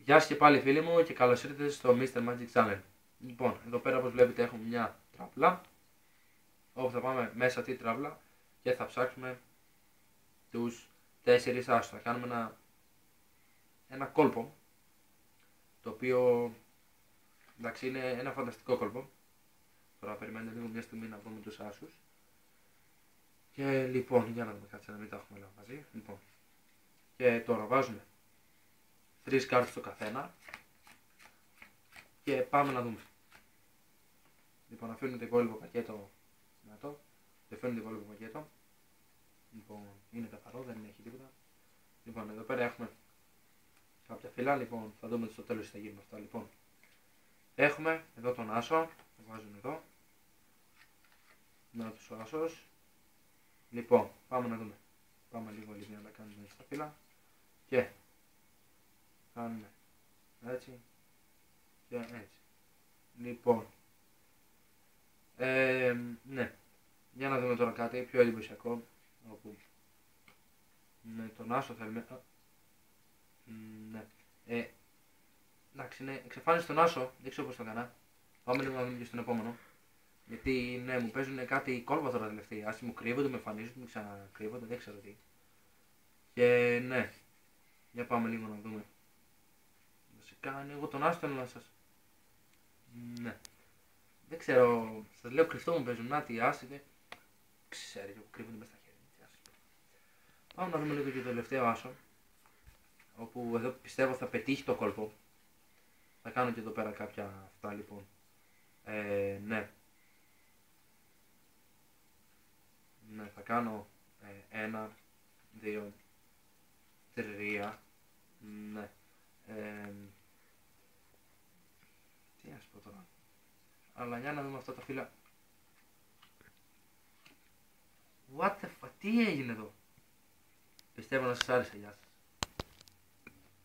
Γεια σας και πάλι φίλοι μου και καλώς ήρθατε στο Mr. Magic Channel. Λοιπόν, εδώ πέρα όπως βλέπετε έχουμε μια τράπλα, όπου θα πάμε μέσα αυτή τη τράπλα και θα ψάξουμε τους 4 άσους. Θα κάνουμε ένα κόλπο, το οποίο εντάξει είναι ένα φανταστικό κόλπο. Τώρα περιμένετε λίγο μια στιγμή να βρούμε τους άσους. Και λοιπόν, για να δούμε, κάτσε να μην τα έχουμε όλα μαζί. Λοιπόν, και τώρα βάζουμε 3 κάρτες στο καθένα και πάμε να δούμε. Λοιπόν, αφήνουμε το υπόλοιπο πακέτο δυνατό. Δεν φαίνεται το υπόλοιπο πακέτο. Λοιπόν, είναι καθαρό, δεν έχει τίποτα. Λοιπόν, εδώ πέρα έχουμε κάποια φύλλα. Λοιπόν, θα δούμε στο τέλος τι θα γίνουν αυτά. Λοιπόν, έχουμε εδώ τον άσο. Το βάζουμε εδώ. Να τους ο άσος. Λοιπόν, πάμε να δούμε. Πάμε λίγο να τα κάνουμε έτσι τα φύλλα. Και κάνουμε έτσι και έτσι. Λοιπόν, ναι, για να δούμε τώρα κάτι πιο εντυπωσιακό, όπου με τον άσο θέλουμε, ναι, εντάξει, ναι, εξαφάνισε τον άσο, δεν ξέρω πώς το έκανα. Πάμε λίγο να δούμε και στον επόμενο, γιατί ναι, μου παίζουν κάτι κόλπα τώρα τελευταία, άσοι μου κρύβονται, με εμφανίζονται, με ξανακρύβονται, δεν ξέρω τι. Και ναι, για πάμε λίγο να δούμε. Βασικά, εγώ τον άσο θέλω να σας, ναι. Δεν ξέρω, σας λέω κρυφτό μου παίζουν, να τι άσυδε. Ξέρει που κρύβονται μες στα χέρια. Πάμε να δούμε λίγο και το τελευταίο άσο. Όπου εδώ πιστεύω θα πετύχει το κόλπο. Θα κάνω και εδώ πέρα κάποια αυτά λοιπόν. Ναι. Ναι, θα κάνω 1, 2, 3. Ναι. Τι να σου πω τώρα. Αλλά για να δούμε αυτά τα φύλλα. What the fuck, τι έγινε εδώ. Πιστεύω να σας άρεσε, γεια σας.